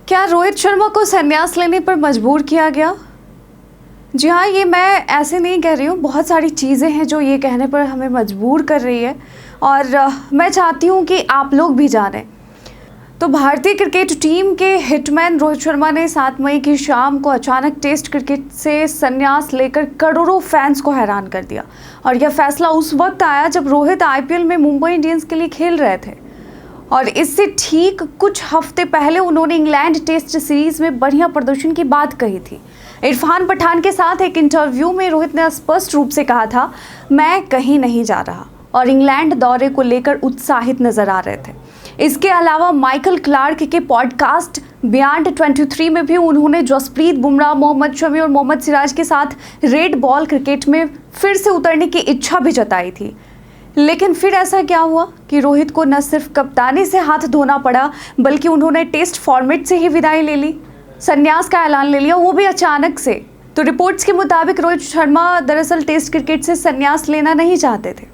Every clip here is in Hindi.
क्या रोहित शर्मा को संन्यास लेने पर मजबूर किया गया? जी हाँ, ये मैं ऐसे नहीं कह रही हूँ, बहुत सारी चीज़ें हैं जो ये कहने पर हमें मजबूर कर रही है और मैं चाहती हूँ कि आप लोग भी जानें। तो भारतीय क्रिकेट टीम के हिटमैन रोहित शर्मा ने 7 मई की शाम को अचानक टेस्ट क्रिकेट से संन्यास लेकर करोड़ों फैंस को हैरान कर दिया। और यह फैसला उस वक्त आया जब रोहित आईपीएल में मुंबई इंडियंस के लिए खेल रहे थे और इससे ठीक कुछ हफ्ते पहले उन्होंने इंग्लैंड टेस्ट सीरीज में बढ़िया प्रदर्शन की बात कही थी। इरफान पठान के साथ एक इंटरव्यू में रोहित ने स्पष्ट रूप से कहा था, मैं कहीं नहीं जा रहा, और इंग्लैंड दौरे को लेकर उत्साहित नजर आ रहे थे। इसके अलावा माइकल क्लार्क के पॉडकास्ट बियॉन्ड 23 में भी उन्होंने जसप्रीत बुमराह, मोहम्मद शमी और मोहम्मद सिराज के साथ रेड बॉल क्रिकेट में फिर से उतरने की इच्छा भी जताई थी। लेकिन फिर ऐसा क्या हुआ कि रोहित को न सिर्फ कप्तानी से हाथ धोना पड़ा, बल्कि उन्होंने टेस्ट फॉर्मेट से ही विदाई ले ली, संन्यास का ऐलान ले लिया, वो भी अचानक से। तो रिपोर्ट्स के मुताबिक रोहित शर्मा दरअसल टेस्ट क्रिकेट से संन्यास लेना नहीं चाहते थे।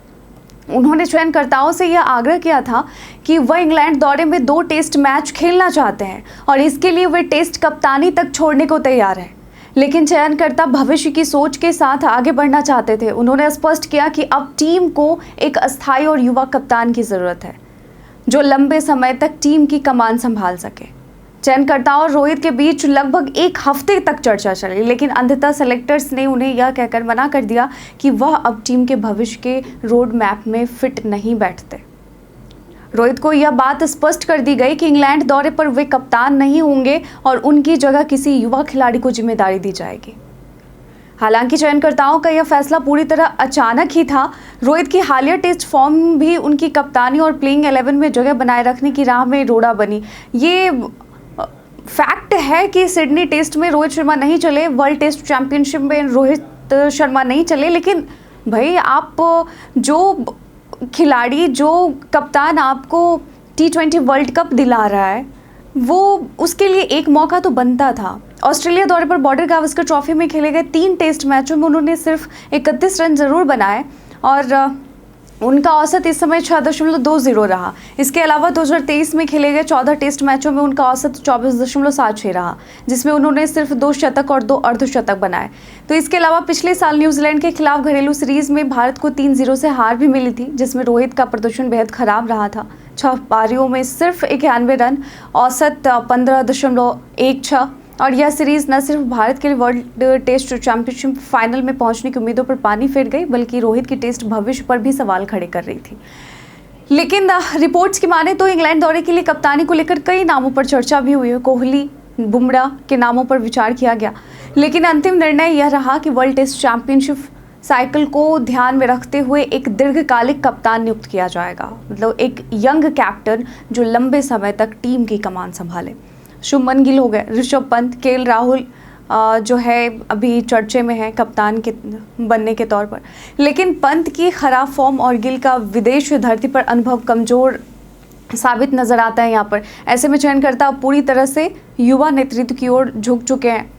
उन्होंने चयनकर्ताओं से यह आग्रह किया था कि वह इंग्लैंड दौरे में 2 टेस्ट मैच खेलना चाहते हैं और इसके लिए वे टेस्ट कप्तानी तक छोड़ने को तैयार हैं। लेकिन चयनकर्ता भविष्य की सोच के साथ आगे बढ़ना चाहते थे। उन्होंने स्पष्ट किया कि अब टीम को एक अस्थायी और युवा कप्तान की ज़रूरत है जो लंबे समय तक टीम की कमान संभाल सके। चयनकर्ताओं और रोहित के बीच लगभग 1 हफ्ते तक चर्चा चली, लेकिन अंततः सेलेक्टर्स ने उन्हें यह कहकर मना कर दिया कि वह अब टीम के भविष्य के रोड मैप में फिट नहीं बैठते। रोहित को यह बात स्पष्ट कर दी गई कि इंग्लैंड दौरे पर वे कप्तान नहीं होंगे और उनकी जगह किसी युवा खिलाड़ी को जिम्मेदारी दी जाएगी। हालांकि चयनकर्ताओं का यह फैसला पूरी तरह अचानक ही था। रोहित की हालिया टेस्ट फॉर्म भी उनकी कप्तानी और प्लेइंग 11 में जगह बनाए रखने की राह में रोड़ा बनी। ये फैक्ट है कि सिडनी टेस्ट में रोहित शर्मा नहीं चले, वर्ल्ड टेस्ट चैंपियनशिप में रोहित शर्मा नहीं चले, लेकिन भाई आप जो खिलाड़ी, जो कप्तान आपको T20 वर्ल्ड कप दिला रहा है, वो उसके लिए एक मौका तो बनता था। ऑस्ट्रेलिया दौरे पर बॉर्डर गावस्कर ट्रॉफी में खेले गए 3 टेस्ट मैचों में उन्होंने सिर्फ 31 रन जरूर बनाए और उनका औसत इस समय 6.20 रहा। इसके अलावा 2023 में खेले गए 14 टेस्ट मैचों में उनका औसत 24.76 रहा, जिसमें उन्होंने सिर्फ 2 शतक और 2 अर्धशतक बनाए। तो इसके अलावा पिछले साल न्यूजीलैंड के खिलाफ घरेलू सीरीज में भारत को 3-0 से हार भी मिली थी, जिसमें रोहित का प्रदर्शन बेहद खराब रहा था। 6 पारियों में सिर्फ 91 रन, औसत 15.16, और यह सीरीज न सिर्फ भारत के लिए वर्ल्ड टेस्ट चैंपियनशिप फाइनल में पहुंचने की उम्मीदों पर पानी फेर गई, बल्कि रोहित की टेस्ट भविष्य पर भी सवाल खड़े कर रही थी। लेकिन रिपोर्ट्स की माने तो इंग्लैंड दौरे के लिए कप्तानी को लेकर कई नामों पर चर्चा भी हुई है। कोहली, बुमराह के नामों पर विचार किया गया, लेकिन अंतिम निर्णय यह रहा कि वर्ल्ड टेस्ट चैंपियनशिप साइकिल को ध्यान में रखते हुए एक दीर्घकालिक कप्तान नियुक्त किया जाएगा, मतलब एक यंग कैप्टन जो लंबे समय तक टीम की कमान संभाले। शुभमन गिल हो गए, ऋषभ पंत, केएल राहुल जो है अभी चर्चे में है कप्तान के बनने के तौर पर, लेकिन पंत की खराब फॉर्म और गिल का विदेश धरती पर अनुभव कमजोर साबित नजर आता है यहाँ पर। ऐसे में चयनकर्ता पूरी तरह से युवा नेतृत्व की ओर झुक चुके हैं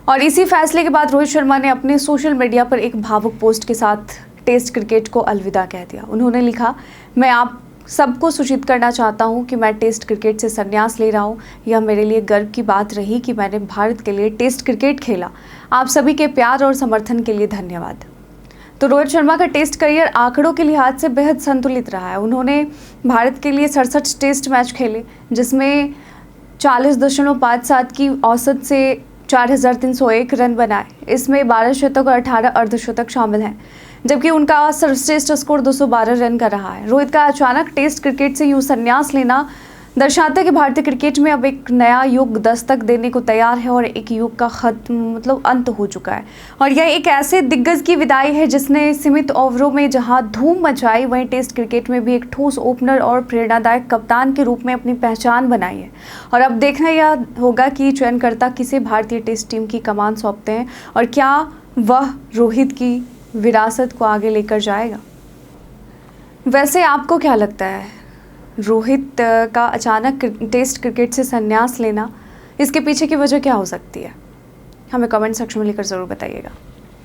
और इसी फैसले के बाद रोहित शर्मा ने अपने सोशल मीडिया पर एक भावुक पोस्ट के साथ टेस्ट क्रिकेट को अलविदा कह दिया। उन्होंने लिखा, मैं आप सबको सूचित करना चाहता हूं कि मैं टेस्ट क्रिकेट से संन्यास ले रहा हूं। यह मेरे लिए गर्व की बात रही कि मैंने भारत के लिए टेस्ट क्रिकेट खेला। आप सभी के प्यार और समर्थन के लिए धन्यवाद। तो रोहित शर्मा का टेस्ट करियर आंकड़ों के लिहाज से बेहद संतुलित रहा है। उन्होंने भारत के लिए 67 टेस्ट मैच खेले, जिसमें 40.57 की औसत से 4,301 रन बनाए। इसमें 12 शतक और 18 अर्धशतक शामिल हैं, जबकि उनका सर्वश्रेष्ठ स्कोर 212 रन का रहा है। रोहित का अचानक टेस्ट क्रिकेट से यूं संन्यास लेना दर्शाता है कि भारतीय क्रिकेट में अब एक नया युग दस्तक देने को तैयार है और एक युग का अंत हो चुका है। और यह एक ऐसे दिग्गज की विदाई है जिसने सीमित ओवरों में जहां धूम मचाई, वहीं टेस्ट क्रिकेट में भी एक ठोस ओपनर और प्रेरणादायक कप्तान के रूप में अपनी पहचान बनाई है। और अब देखना यह होगा कि चयनकर्ता किसे भारतीय टेस्ट टीम की कमान सौंपते हैं और क्या वह रोहित की विरासत को आगे लेकर जाएगा। वैसे आपको क्या लगता है, रोहित का अचानक टेस्ट क्रिकेट से संन्यास लेना, इसके पीछे की वजह क्या हो सकती है? हमें कमेंट सेक्शन में लिखकर ज़रूर बताइएगा।